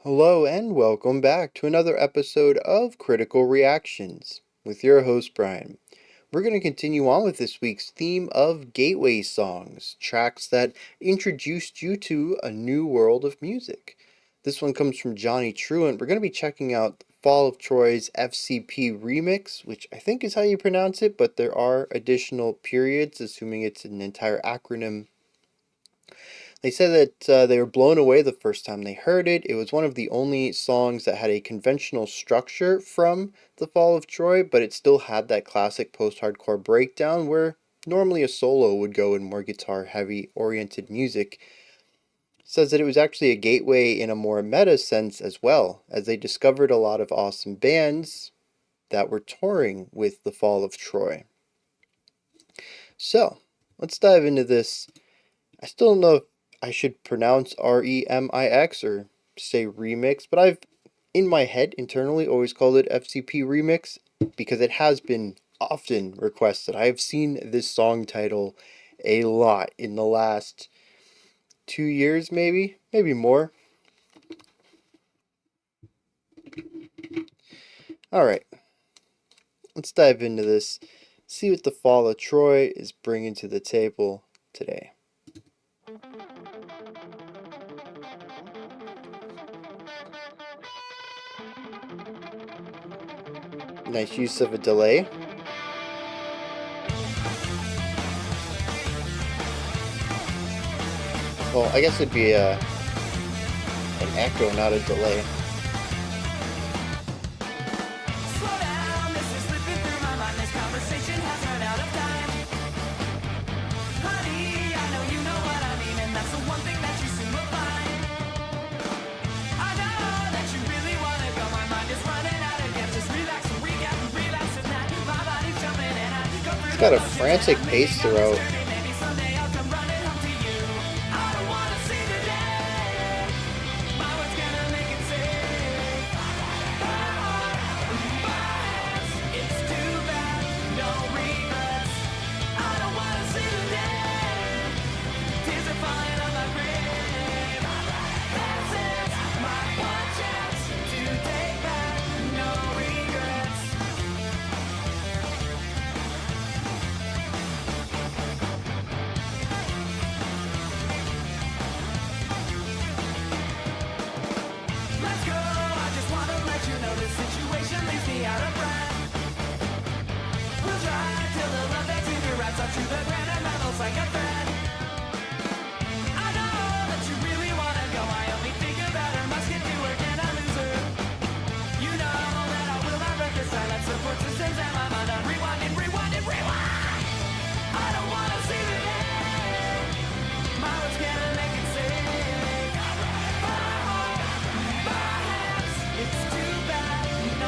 Hello and welcome back to another episode of Critical Reactions with your host Bryan. We're going to continue on with this week's theme of gateway songs, tracks that introduced you to a new world of music. This one comes from Johnny Truant. We're going to be checking out Fall of Troy's F.C.P.R.E.M.I.X, which I think is how you pronounce it, but there are additional periods, assuming it's an entire acronym. They said that they were blown away the first time they heard it. It was one of the only songs that had a conventional structure from The Fall of Troy, but it still had that classic post-hardcore breakdown where normally a solo would go in more guitar-heavy oriented music. Says that it was actually a gateway in a more meta sense as well, as they discovered a lot of awesome bands that were touring with The Fall of Troy. So, let's dive into this. I still don't know if I should pronounce R-E-M-I-X or say remix, but I've, in my head, internally always called it F.C.P.R.E.M.I.X because it has been often requested. I have seen this song title a lot in the last 2 years, maybe more. Alright, let's dive into this, see what the Fall of Troy is bringing to the table today. Nice use of a delay. Well, I guess it'd be an echo, not a delay. It's got a frantic pace throughout.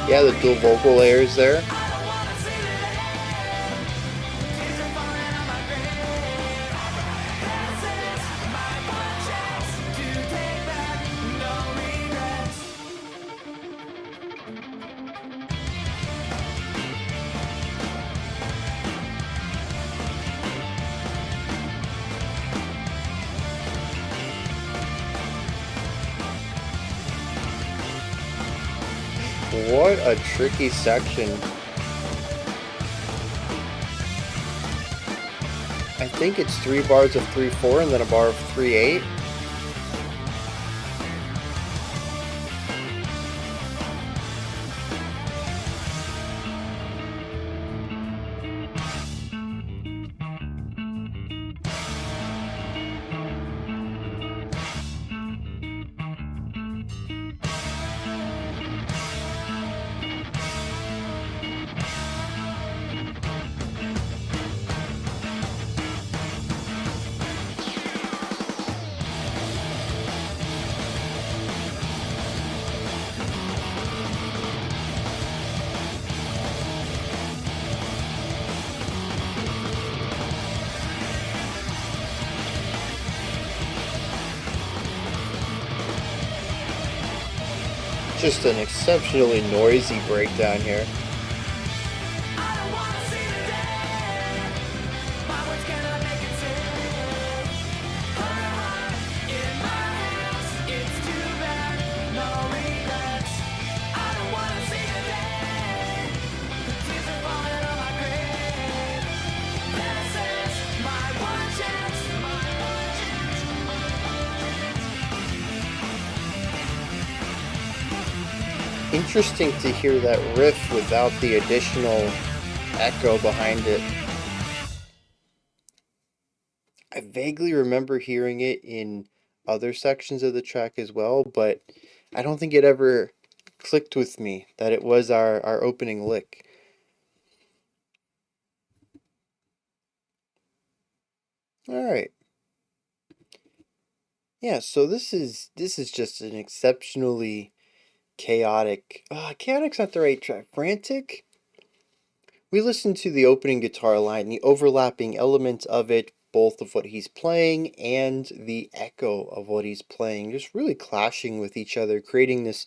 Yeah, the dual vocal layers there. What a tricky section. I think it's 3 bars of 3/4 and then a bar of 3/8. Just an exceptionally noisy breakdown here. interesting to hear that riff without the additional echo behind it. I vaguely remember hearing it in other sections of the track as well, but I don't think it ever clicked with me that it was our opening lick. Alright. Yeah, so this is just an exceptionally chaotic. Chaotic's not the right track. Frantic? We listened to the opening guitar line, the overlapping elements of it, both of what he's playing and the echo of what he's playing, just really clashing with each other, creating this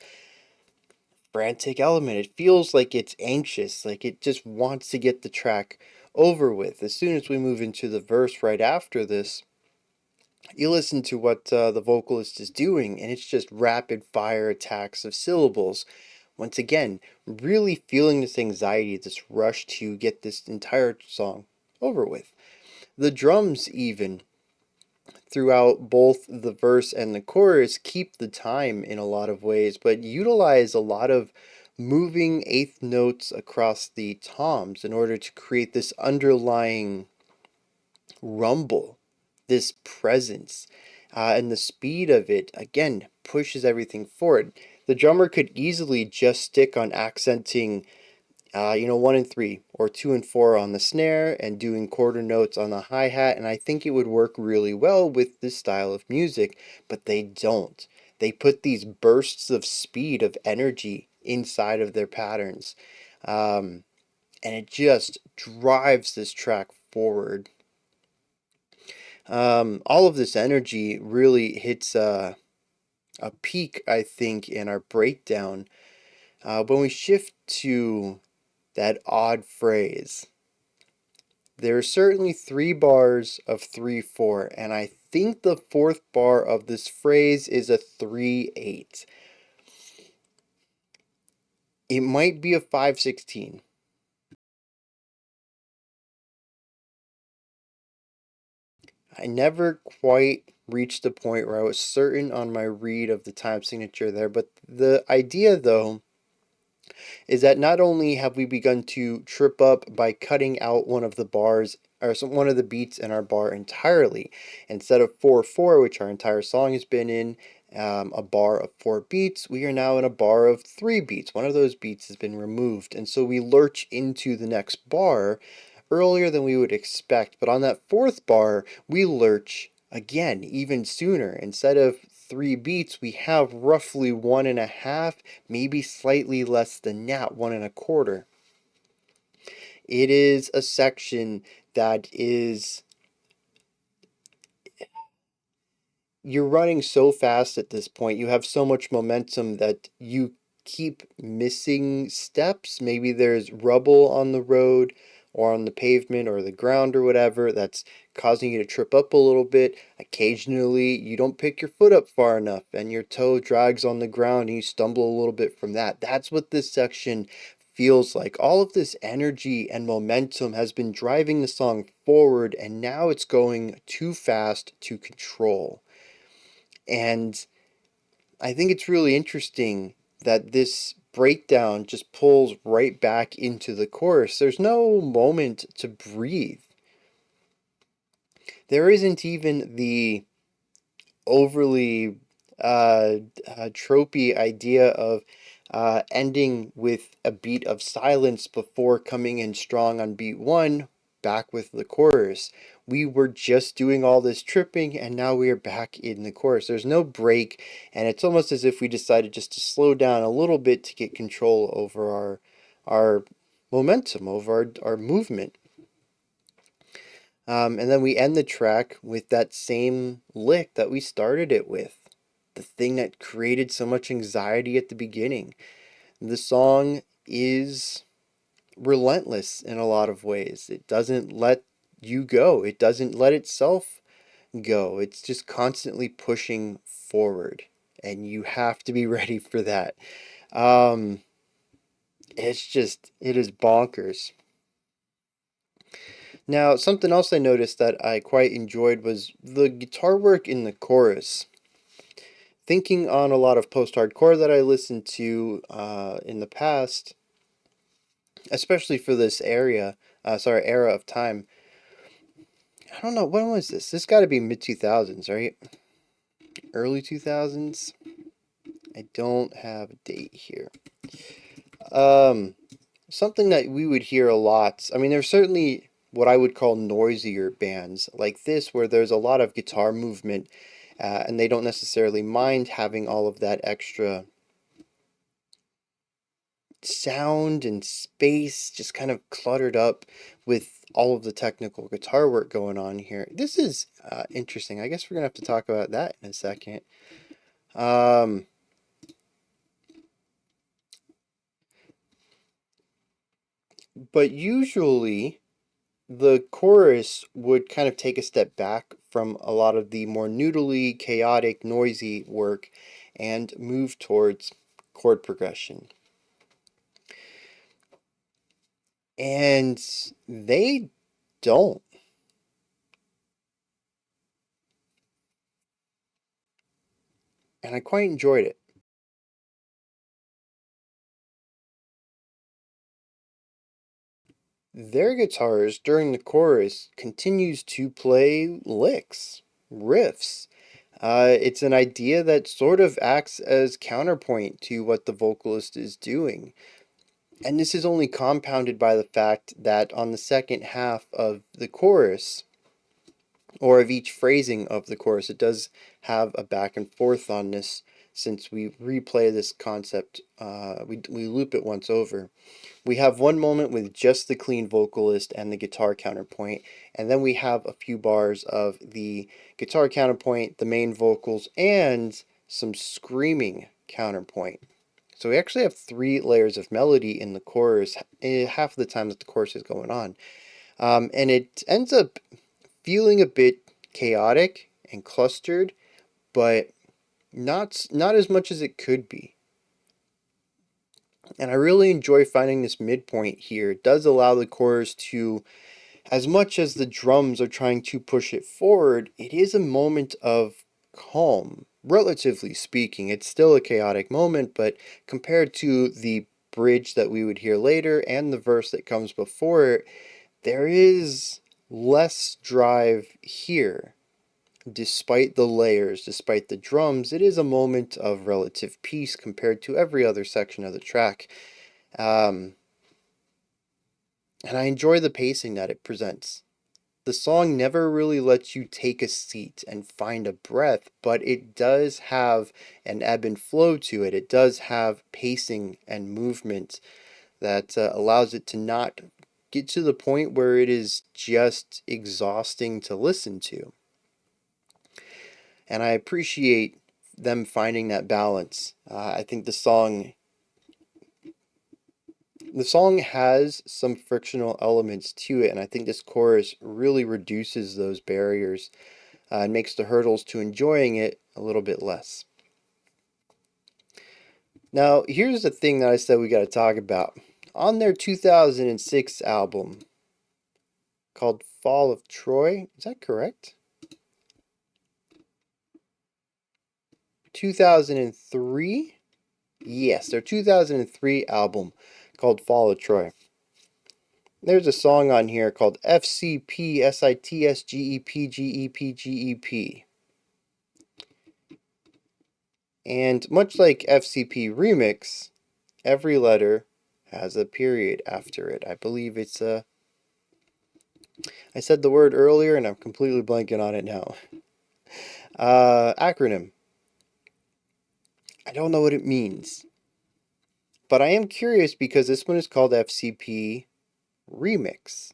frantic element. It feels like it's anxious, like it just wants to get the track over with. As soon as we move into the verse right after this, you listen to what the vocalist is doing, and it's just rapid fire attacks of syllables. Once again, really feeling this anxiety, this rush to get this entire song over with. The drums, even throughout both the verse and the chorus, keep the time in a lot of ways, but utilize a lot of moving eighth notes across the toms in order to create this underlying rumble, this presence. And the speed of it, again, pushes everything forward. The drummer could easily just stick on accenting 1 and 3 or 2 and 4 on the snare and doing quarter notes on the hi-hat, and I think it would work really well with this style of music, but they don't. They put these bursts of speed, of energy inside of their patterns, and it just drives this track forward. All of this energy really hits a peak, I think, in our breakdown when we shift to that odd phrase. There are certainly 3 bars of 3/4, and I think the fourth bar of this phrase is a 3/8. It might be a 5/16. I never quite reached the point where I was certain on my read of the time signature there, but the idea, though, is that not only have we begun to trip up by cutting out one of the bars or one of the beats in our bar entirely, instead of 4/4, which our entire song has been in, a bar of 4 beats, we are now in a bar of 3 beats. One of those beats has been removed, and so we lurch into the next bar earlier than we would expect. But on that fourth bar, we lurch again even sooner. Instead of 3 beats, we have roughly 1.5, maybe slightly less than that, 1 1/4. It is a section that is, you're running so fast at this point. You have so much momentum that you keep missing steps. Maybe there's rubble on the road or on the pavement or the ground or whatever that's causing you to trip up a little bit. Occasionally, you don't pick your foot up far enough and your toe drags on the ground and you stumble a little bit from that. That's what this section feels like. All of this energy and momentum has been driving the song forward, and now it's going too fast to control. And I think it's really interesting that this breakdown just pulls right back into the chorus. There's no moment to breathe. There isn't even the overly tropey idea of ending with a beat of silence before coming in strong on beat 1, back with the chorus. We were just doing all this tripping, and now we are back in the chorus. There's no break, and it's almost as if we decided just to slow down a little bit to get control over our momentum, over our movement. And then we end the track with that same lick that we started it with, the thing that created so much anxiety at the beginning. The song is relentless in a lot of ways. It doesn't let you go, it doesn't let itself go. It's just constantly pushing forward, and you have to be ready for that. Um, it is bonkers. Now, something else I noticed that I quite enjoyed was the guitar work in the chorus. thinking on a lot of post-hardcore that I listened to in the past, especially for this era of time. I don't know, when was this? This got to be mid 2000s, right? Early 2000s? I don't have a date here. Um, Something that we would hear a lot. I mean, there's certainly what I would call noisier bands like this, where there's a lot of guitar movement, and they don't necessarily mind having all of that extra sound and space just kind of cluttered up with all of the technical guitar work going on here. This is interesting. I guess we're gonna have to talk about that in a second. Um, but usually the chorus would kind of take a step back from a lot of the more noodly, chaotic, noisy work and move towards chord progression. And they don't. And I quite enjoyed it. Their guitars during the chorus continues to play licks, riffs. It's an idea that sort of acts as counterpoint to what the vocalist is doing. And this is only compounded by the fact that on the second half of the chorus, or of each phrasing of the chorus, it does have a back and forth on this since we replay this concept, we loop it once over. We have one moment with just the clean vocalist and the guitar counterpoint, and then we have a few bars of the guitar counterpoint, the main vocals, and some screaming counterpoint. So we actually have three layers of melody in the chorus half of the time that the chorus is going on. And it ends up feeling a bit chaotic and clustered, but not as much as it could be. And I really enjoy finding this midpoint here. It does allow the chorus to, as much as the drums are trying to push it forward, it is a moment of calm, relatively speaking. It's still a chaotic moment, but compared to the bridge that we would hear later and the verse that comes before it, there is less drive here. Despite the layers, despite the drums, it is a moment of relative peace compared to every other section of the track. Um, and I enjoy the pacing that it presents. The song never really lets you take a seat and find a breath, but it does have an ebb and flow to it. It does have pacing and movement that allows it to not get to the point where it is just exhausting to listen to. And I appreciate them finding that balance. I think the song has some frictional elements to it, and I think this chorus really reduces those barriers and makes the hurdles to enjoying it a little bit less. Now, here's the thing that I said we got to talk about. On their 2006 album called Fall of Troy, is that correct? 2003? Yes, their 2003 album called Fall of Troy. There's a song on here called F.C.P.R.E.M.I.X. And much like F.C.P.R.E.M.I.X., every letter has a period after it. I believe it's a. I said the word earlier and I'm completely blanking on it now. Acronym. I don't know what it means. But I am curious because this one is called F.C.P. Remix.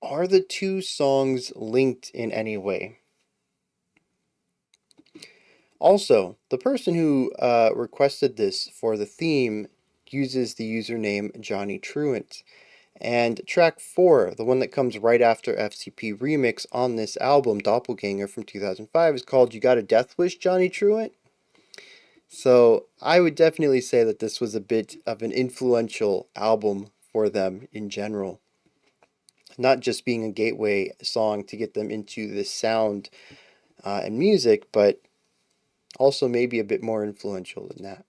Are the two songs linked in any way? Also, the person who requested this for the theme uses the username Johnny Truant. And track 4, the one that comes right after F.C.P.R.E.M.I.X. on this album, Doppelganger from 2005, is called You Got a Death Wish, Johnny Truant? So I would definitely say that this was a bit of an influential album for them in general. Not just being a gateway song to get them into this sound and music, but Also, maybe a bit more influential than that.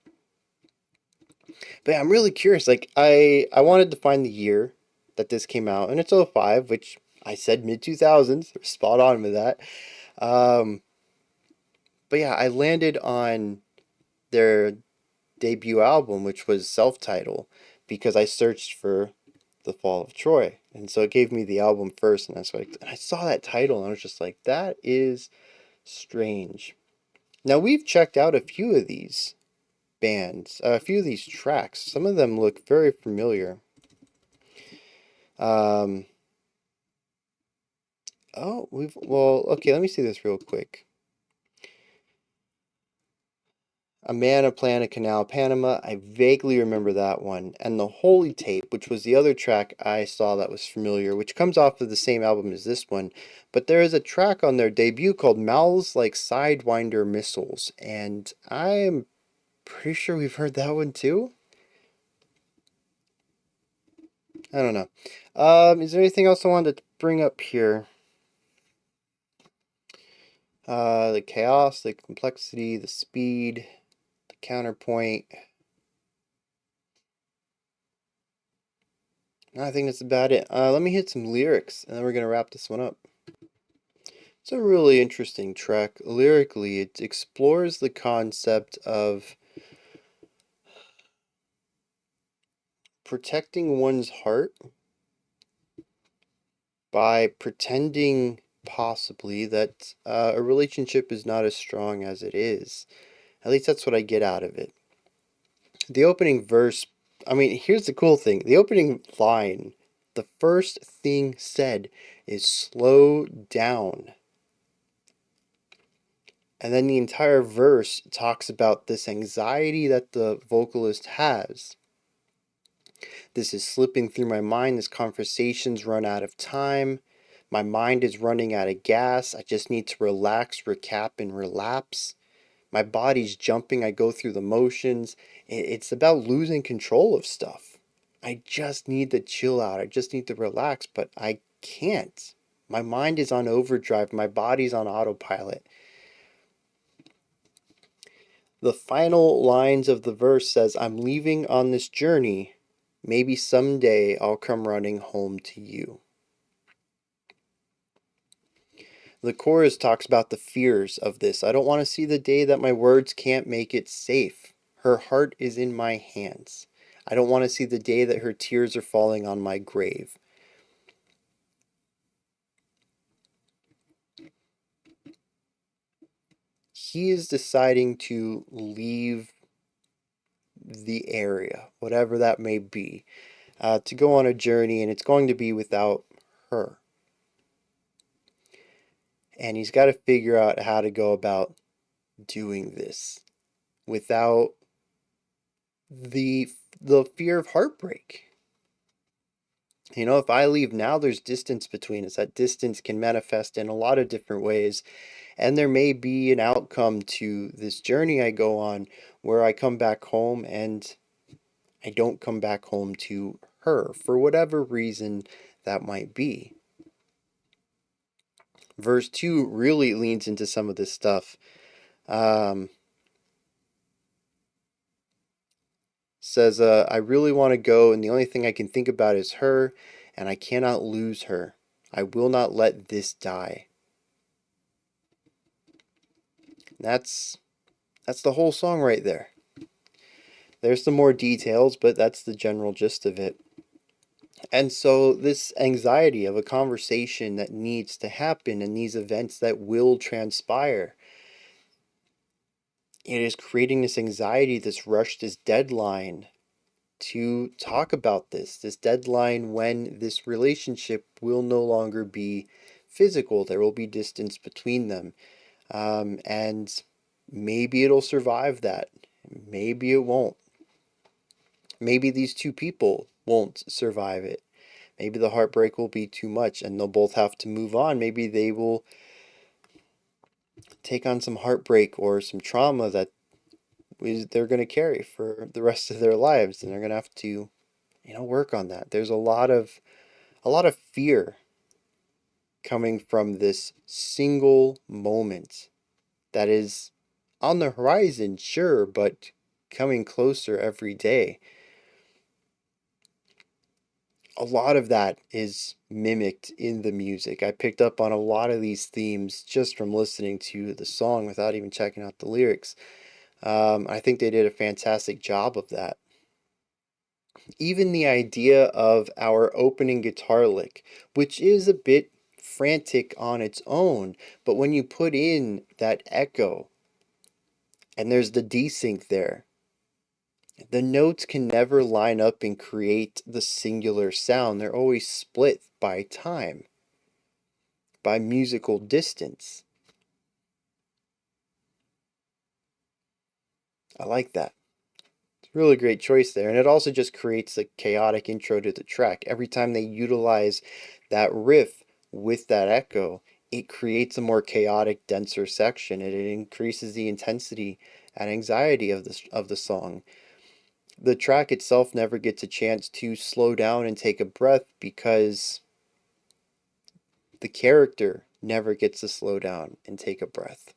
But yeah, I'm really curious. Like, I wanted to find the year that this came out, and it's '05, which I said mid 2000s. Spot on with that. Um, but yeah, I landed on their debut album, which was self-titled, because I searched for The Fall of Troy, and so it gave me the album first, and and I saw that title, and I was just like, that is strange. Now we've checked out a few of these bands, a few of these tracks. Some of them look very familiar. Um, oh, okay, let me see this real quick. A Man, a Plan, a Canal, Panama. I vaguely remember that one. And the Holy Tape, which was the other track I saw that was familiar, which comes off of the same album as this one. But there is a track on their debut called Mouths Like Sidewinder Missiles. And I am pretty sure we've heard that one too. I don't know. Is there anything else I wanted to bring up here? The chaos, the complexity, the speed, the counterpoint. I think that's about it. Let me hit some lyrics, and then we're gonna wrap this one up. It's a really interesting track. Lyrically, it explores the concept of protecting one's heart by pretending possibly that a relationship is not as strong as it is. At least that's what I get out of it. The opening verse, I mean, here's the cool thing. The opening line, the first thing said is slow down. And then the entire verse talks about this anxiety that the vocalist has. This is slipping through my mind. This conversation's run out of time. My mind is running out of gas. I just need to relax, recap, and relapse. My body's jumping. I go through the motions. It's about losing control of stuff. I just need to chill out. I just need to relax, but I can't. My mind is on overdrive. My body's on autopilot. The final lines of the verse says, I'm leaving on this journey. Maybe someday I'll come running home to you. The chorus talks about the fears of this. I don't want to see the day that my words can't make it safe. Her heart is in my hands. I don't want to see the day that her tears are falling on my grave. He is deciding to leave the area, whatever that may be, to go on a journey, and it's going to be without her. And he's got to figure out how to go about doing this without the the fear of heartbreak. You know, if I leave now, there's distance between us. That distance can manifest in a lot of different ways. And there may be an outcome to this journey I go on where I come back home and I don't come back home to her for whatever reason that might be. Verse 2 really leans into some of this stuff. Um, Says, I really want to go, and the only thing I can think about is her, and I cannot lose her. I will not let this die. That's that's the whole song right there. There's some more details, but that's the general gist of it. And so this anxiety of a conversation that needs to happen and these events that will transpire, it is creating this anxiety, this rush, this deadline to talk about this deadline when this relationship will no longer be physical. There will be distance between them. And maybe it'll survive that. Maybe it won't. Maybe these two people won't survive it. Maybe the heartbreak will be too much and they'll both have to move on. Maybe they will take on some heartbreak or some trauma that they're going to carry for the rest of their lives, and they're going to have to, work on that. There's a lot of fear coming from this single moment that is on the horizon, sure, but coming closer every day. A lot of that is mimicked in the music. I picked up on a lot of these themes just from listening to the song without even checking out the lyrics. I think they did a fantastic job of that. Even the idea of our opening guitar lick, which is a bit frantic on its own, but when you put in that echo and there's the desync there, the notes can never line up and create the singular sound. They're always split by time, by musical distance. I like that. It's a really great choice there. And it also just creates a chaotic intro to the track. Every time they utilize that riff with that echo, it creates a more chaotic, denser section, and it increases the intensity and anxiety of the song. The track itself never gets a chance to slow down and take a breath because the character never gets to slow down and take a breath.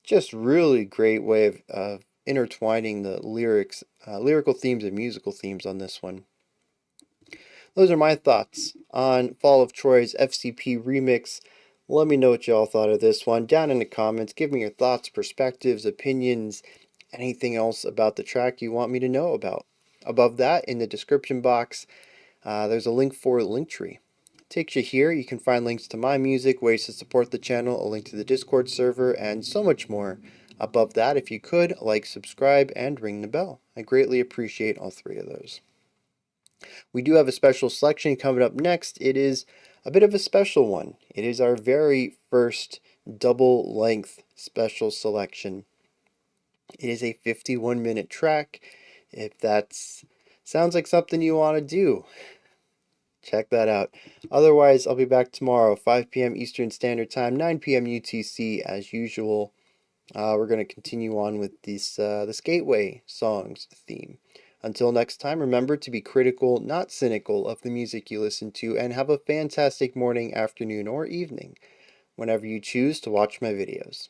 Just really great way of intertwining the lyrical themes and musical themes on this one. Those are my thoughts on Fall of Troy's F.C.P. Remix. Let me know what y'all thought of this one down in the comments. Give me your thoughts, perspectives, opinions, anything else about the track you want me to know about. Above that, in the description box, there's a link for Linktree. Takes you here. You can find links to my music, ways to support the channel, a link to the Discord server, and so much more. Above that, if you could, like, subscribe, and ring the bell. I greatly appreciate all three of those. We do have a special selection coming up next. It is a bit of a special one. It is our very first double length special selection. It is a 51-minute track. If that sounds like something you want to do, check that out. Otherwise, I'll be back tomorrow, 5 p.m. Eastern Standard Time, 9 p.m. UTC as usual. We're going to continue on with this Gateway songs theme. Until next time, remember to be critical, not cynical, of the music you listen to, and have a fantastic morning, afternoon, or evening whenever you choose to watch my videos.